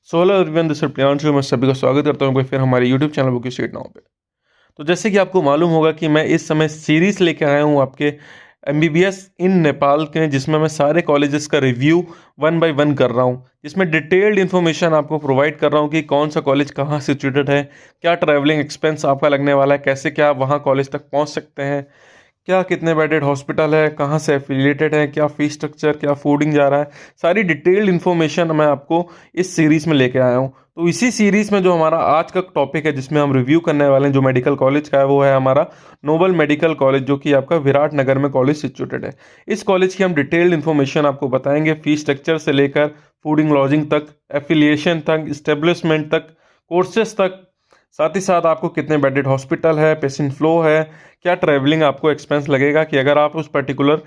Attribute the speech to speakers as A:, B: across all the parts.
A: सोलह everyone this is Priyanshu. मैं सभी का स्वागत करता हूँ फिर हमारे YouTube channel book street now पे। तो जैसे कि आपको मालूम होगा कि मैं इस समय सीरीज लेके आया हूँ आपके एमबीबीएस इन नेपाल के, जिसमें मैं सारे कॉलेजेस का रिव्यू वन बाय वन कर रहा हूँ, जिसमें डिटेल्ड इन्फॉर्मेशन आपको प्रोवाइड कर रहा हूँ कि कौन सा कॉलेज कहाँ सिचुएटेड है, क्या ट्रैवलिंग एक्सपेंस आपका लगने वाला है, कैसे क्या आप वहाँ कॉलेज तक पहुँच सकते हैं, क्या कितने बेडेड हॉस्पिटल है, कहाँ से एफिलिएटेड है, क्या फीस स्ट्रक्चर, क्या फूडिंग जा रहा है, सारी डिटेल्ड इन्फॉर्मेशन मैं आपको इस सीरीज़ में लेके आया हूँ। तो इसी सीरीज़ में जो हमारा आज का टॉपिक है जिसमें हम रिव्यू करने वाले हैं जो मेडिकल कॉलेज का है, वो है हमारा नोबल मेडिकल कॉलेज, जो कि आपका विराटनगर में कॉलेज सिचुएटेड है। इस कॉलेज की हम डिटेल्ड इन्फॉर्मेशन आपको बताएंगे, फीस स्ट्रक्चर से लेकर फूडिंग लॉजिंग तक, एफिलिएशन तक, इस्टेब्लिशमेंट तक, कोर्सेज तक, साथ ही साथ आपको कितने बेडेड हॉस्पिटल है, पेशेंट फ्लो है, क्या ट्रैवलिंग आपको एक्सपेंस लगेगा कि अगर आप उस पर्टिकुलर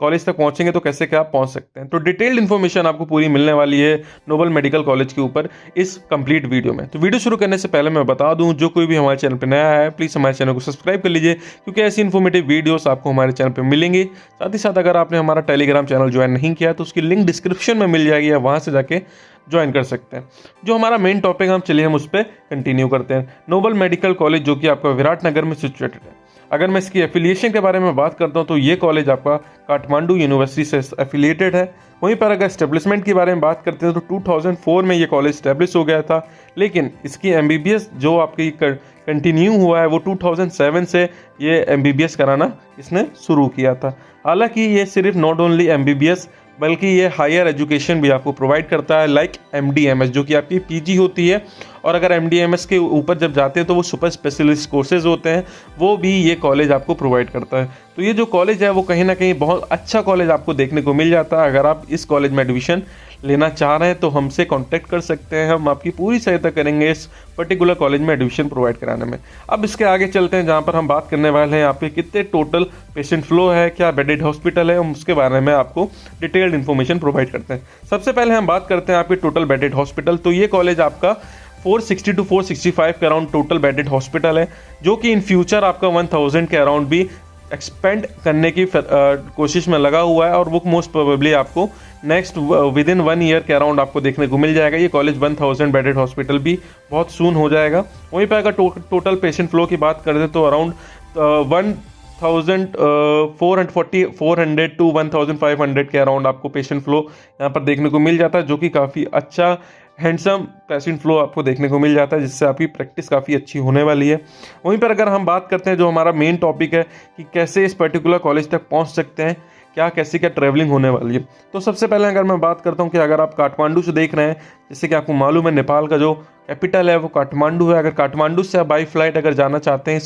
A: कॉलेज तक पहुंचेंगे तो कैसे क्या आप पहुंच सकते हैं। तो डिटेल्ड इन्फॉर्मेशन आपको पूरी मिलने वाली है नोबल मेडिकल कॉलेज के ऊपर इस कंप्लीट वीडियो में। तो वीडियो शुरू करने से पहले मैं बता दूं, जो कोई भी हमारे चैनल पर नया है प्लीज़ हमारे चैनल को सब्सक्राइब कर लीजिए, क्योंकि ऐसी इन्फॉर्मेटिव वीडियोस आपको हमारे चैनल पर मिलेंगी। साथ ही साथ अगर आपने हमारा टेलीग्राम चैनल ज्वाइन नहीं किया तो उसकी लिंक डिस्क्रिप्शन में मिल जाएगी, या वहाँ से जाके ज्वाइन कर सकते हैं। जो हमारा मेन टॉपिक हम उस पर कंटिन्यू करते हैं। नोबल मेडिकल कॉलेज जो कि आपका विराटनगर में सिचुएटेड है। अगर मैं इसकी एफिलिएशन के बारे में बात करता हूं तो ये कॉलेज आपका काठमांडू यूनिवर्सिटी से एफिलिएटेड है। वहीं पर अगर एस्टेब्लिशमेंट के बारे में बात करते हैं तो 2004 में ये कॉलेज एस्टेब्लिश हो गया था, लेकिन इसकी एमबीबीएस जो आपकी कंटिन्यू हुआ है वो 2007 से ये एमबीबीएस कराना इसने शुरू किया था। हालांकि ये सिर्फ नॉट ओनली एमबीबीएस बल्कि ये हायर एजुकेशन भी आपको प्रोवाइड करता है, लाइक एमडीएमएस जो कि आपकी पीजी होती है। और अगर एमडीएमएस के ऊपर जब जाते हैं तो वो सुपर स्पेशलिस्ट कोर्सेज होते हैं, वो भी ये कॉलेज आपको प्रोवाइड करता है। तो ये जो कॉलेज है वो कहीं ना कहीं बहुत अच्छा कॉलेज आपको देखने को मिल जाता है। अगर आप इस कॉलेज में एडमिशन लेना चाह रहे हैं तो हमसे कांटेक्ट कर सकते हैं, हम आपकी पूरी सहायता करेंगे इस पर्टिकुलर कॉलेज में एडमिशन प्रोवाइड कराने में। अब इसके आगे चलते हैं, जहाँ पर हम बात करने वाले हैं आपके कितने टोटल पेशेंट फ्लो है, क्या बेडेड हॉस्पिटल है, हम उसके बारे में आपको डिटेल्ड इन्फॉर्मेशन प्रोवाइड करते हैं। सबसे पहले हम बात करते हैं आपके टोटल बेडेड हॉस्पिटल। तो ये कॉलेज आपका 460 to 465 के अराउंड टोटल बेडेड हॉस्पिटल है, जो कि इन फ्यूचर आपका 1000 के अराउंड भी एक्सपेंड करने की कोशिश में लगा हुआ है, और वो मोस्ट प्रोबेबली आपको नेक्स्ट विद इन 1 ईयर के अराउंड आपको देखने को मिल जाएगा। ये कॉलेज 1000 बेडेड हॉस्पिटल भी बहुत सून हो जाएगा। वहीं पर अगर टोटल पेशेंट फ्लो की बात करते तो अराउंड 400 टू 1500 के अराउंड आपको पेशेंट फ्लो यहाँ पर देखने को मिल जाता है, जो कि काफ़ी अच्छा हैंडसम पेशेंट फ्लो आपको देखने को मिल जाता है, जिससे आपकी प्रैक्टिस काफ़ी अच्छी होने वाली है। वहीं पर अगर हम बात करते हैं जो हमारा मेन टॉपिक है कि कैसे इस पर्टिकुलर कॉलेज तक पहुंच सकते हैं, क्या कैसे क्या ट्रैवलिंग होने वाली है। तो सबसे पहले अगर मैं बात करता हूं कि अगर आप काठमांडू से देख रहे हैं, जैसे कि आपको मालूम है नेपाल का जो कैपिटल है वो काठमांडू है। अगर काठमांडू से आप बाई फ्लाइट अगर जाना चाहते हैं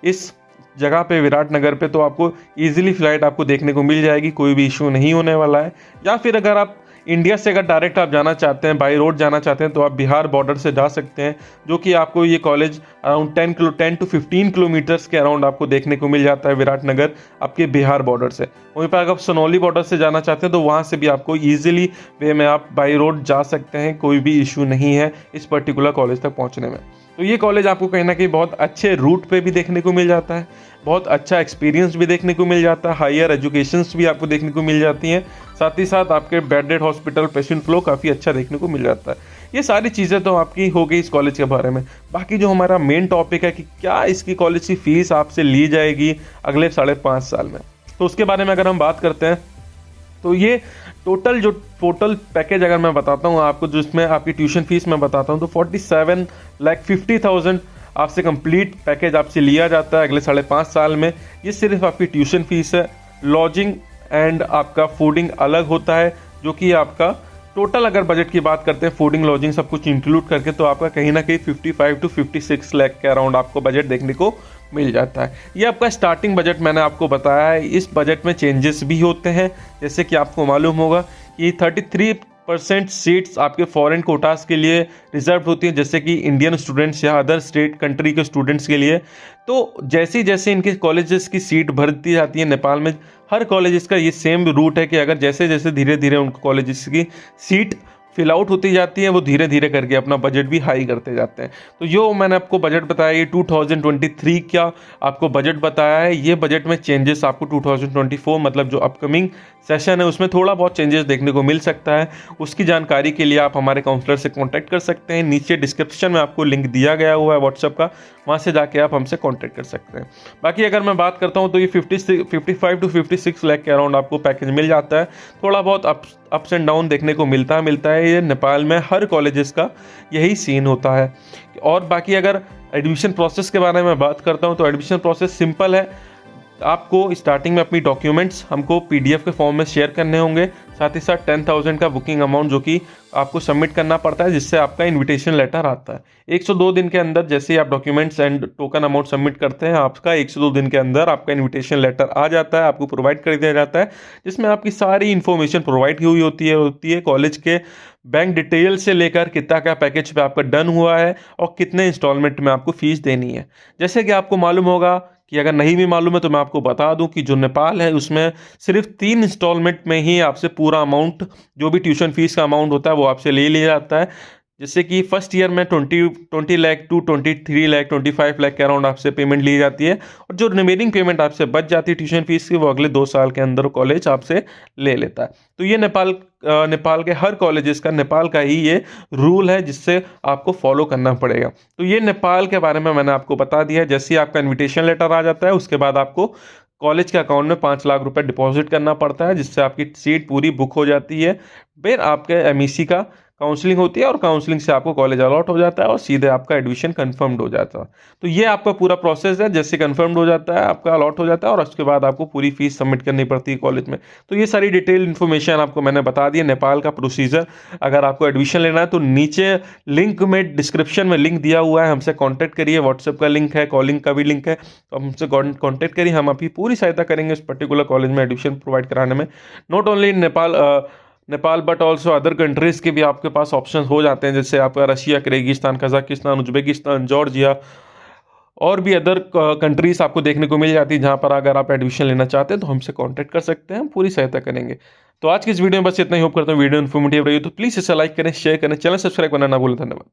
A: इस जगह पे विराटनगर पे, तो आपको ईजिली फ्लाइट आपको देखने को मिल जाएगी, कोई भी इशू नहीं होने वाला है। या फिर अगर आप इंडिया से अगर डायरेक्ट आप जाना चाहते हैं, बाई रोड जाना चाहते हैं, तो आप बिहार बॉर्डर से जा सकते हैं, जो कि आपको ये कॉलेज अराउंड 10 to 15 किलोमीटर्स के अराउंड आपको देखने को मिल जाता है विराटनगर आपके बिहार बॉर्डर से। वहीं पर अगर आप सोनौली बॉर्डर से जाना चाहते हैं तो वहाँ से भी आपको ईजिली वे में आप बाई रोड जा सकते हैं, कोई भी इशू नहीं है इस पर्टिकुलर कॉलेज तक पहुँचने में। तो ये कॉलेज आपको कहीं ना कहीं बहुत अच्छे रूट पे भी देखने को मिल जाता है, बहुत अच्छा एक्सपीरियंस भी देखने को मिल जाता है, हायर एजुकेशंस भी आपको देखने को मिल जाती हैं, साथ ही साथ आपके बेडेड हॉस्पिटल पेशेंट फ्लो काफ़ी अच्छा देखने को मिल जाता है। ये सारी चीज़ें तो आपकी हो गई इस कॉलेज के बारे में। बाकी जो हमारा मेन टॉपिक है कि क्या इसकी कॉलेज की फ़ीस आपसे ली जाएगी अगले 5.5 साल में, तो उसके बारे में अगर हम बात करते हैं तो ये टोटल पैकेज अगर मैं बताता हूँ आपको, जिसमें आपकी ट्यूशन फीस मैं बताता हूँ तो 47,50,000 आपसे कंप्लीट पैकेज आपसे लिया जाता है अगले 5.5 साल में। ये सिर्फ आपकी ट्यूशन फीस है, लॉजिंग एंड आपका फूडिंग अलग होता है, जो कि आपका टोटल अगर बजट की बात करते हैं फूडिंग लॉजिंग सब कुछ इंक्लूड करके, तो आपका कहीं ना कहीं 55 to 56 लाख के अराउंड आपको बजट देखने को मिल जाता है। ये आपका स्टार्टिंग बजट मैंने आपको बताया है। इस बजट में चेंजेस भी होते हैं, जैसे कि आपको मालूम होगा कि 33% सीट्स आपके फॉरेन कोटास के लिए रिजर्व होती हैं, जैसे कि इंडियन स्टूडेंट्स या अदर स्टेट कंट्री के स्टूडेंट्स के लिए। तो जैसे जैसे इनके कॉलेजेस की सीट भरती जाती है नेपाल में, हर कॉलेजेस का ये सेम रूट है कि अगर जैसे जैसे धीरे धीरे उनको कॉलेजेस की सीट फिल आउट होती जाती हैं, वो धीरे धीरे करके अपना बजट भी हाई करते जाते हैं। तो जो मैंने आपको बजट बताया, ये 2023 का आपको बजट बताया है। ये बजट में चेंजेस आपको 2024 मतलब जो अपकमिंग सेशन है उसमें थोड़ा बहुत चेंजेस देखने को मिल सकता है। उसकी जानकारी के लिए आप हमारे काउंसलर से कॉन्टैक्ट कर सकते हैं। नीचे डिस्क्रिप्शन में आपको लिंक दिया गया हुआ है व्हाट्सएप का, वहाँ से जाके आप हमसे कॉन्टैक्ट कर सकते हैं। बाकी अगर मैं बात करता हूँ तो ये 55 टू 56 लाख के अराउंड आपको पैकेज मिल जाता है। थोड़ा बहुत अप्स एंड डाउन देखने को मिलता है। ये नेपाल में हर कॉलेजेस का यही सीन होता है। और बाकी अगर एडमिशन प्रोसेस के बारे में बात करता हूँ तो एडमिशन प्रोसेस सिंपल है। आपको स्टार्टिंग में अपनी डॉक्यूमेंट्स हमको पीडीएफ के फॉर्म में शेयर करने होंगे, साथ ही साथ 10,000 का बुकिंग अमाउंट जो कि आपको सबमिट करना पड़ता है, जिससे आपका इनविटेशन लेटर आता है। 102 दिन के अंदर जैसे ही आप documents and token amount submit करते हैं, आपका 102 दिन के अंदर आपका इनविटेशन लेटर आ जाता है, आपको प्रोवाइड कर दिया जाता है, जिसमें आपकी सारी इन्फॉर्मेशन प्रोवाइड की हुई होती है कॉलेज के बैंक डिटेल से लेकर कितना क्या पैकेज पे आपका डन हुआ है और कितने इंस्टॉलमेंट में आपको फीस देनी है। जैसे कि आपको मालूम होगा कि अगर नहीं भी मालूम है तो मैं आपको बता दूं कि जो नेपाल है उसमें सिर्फ 3 इंस्टॉलमेंट में ही आपसे पूरा अमाउंट, जो भी ट्यूशन फीस का अमाउंट होता है वो आपसे ले लिया जाता है। जैसे कि फर्स्ट ईयर में 20 लाख टू 23 लाख 25 लाख के अराउंड आपसे पेमेंट ली जाती है, और जो रिमेनिंग पेमेंट आपसे बच जाती है ट्यूशन फीस की, वो अगले 2 साल के अंदर कॉलेज आपसे ले लेता है। तो ये नेपाल के हर कॉलेजेस का, नेपाल का ही ये रूल है जिससे आपको फॉलो करना पड़ेगा। तो ये नेपाल के बारे में मैंने आपको बता दिया। जैसे ही आपका इन्विटेशन लेटर आ जाता है उसके बाद आपको कॉलेज के अकाउंट में 5 लाख रुपए डिपॉजिट करना पड़ता है, जिससे आपकी सीट पूरी बुक हो जाती है। फिर आपके एमईसी का काउंसलिंग होती है और काउंसलिंग से आपको कॉलेज अलॉट हो जाता है और सीधे आपका एडमिशन कंफर्म्ड हो जाता है। तो ये आपका पूरा प्रोसेस है। जैसे कंफर्म्ड हो जाता है, आपका अलॉट हो जाता है और उसके बाद आपको पूरी फीस सबमिट करनी पड़ती है कॉलेज में। तो ये सारी डिटेल इन्फॉर्मेशन आपको मैंने बता दी है नेपाल का प्रोसीजर। अगर आपको एडमिशन लेना है तो नीचे लिंक में, डिस्क्रिप्शन में लिंक दिया हुआ है, हमसे कॉन्टैक्ट करिए। व्हाट्सएप का लिंक है, कॉलिंग का भी लिंक है, तो हमसे कॉन्टैक्ट करिए। हम आपकी पूरी सहायता करेंगे उस पर्टिकुलर कॉलेज में एडमिशन प्रोवाइड कराने में। Not only Nepal but also other countries के भी आपके पास ऑप्शन हो जाते हैं, जैसे आपका Russia, Kyrgyzstan, Kazakhstan, Uzbekistan, Georgia और भी अदर कंट्रीज़ आपको देखने को मिल जाती है, जहाँ पर अगर आप एडमिशन लेना चाहते हैं तो हमसे कांटेक्ट कर सकते हैं, हम पूरी सहायता करेंगे। तो आज की इस वीडियो में बस इतना ही। होप करता हूँ वीडियो इन्फॉर्मेटिव रही हो, तो प्लीज़ इसे लाइक करें, शेयर करें, चैनल सब्सक्राइब करना ना भूलें। धन्यवाद।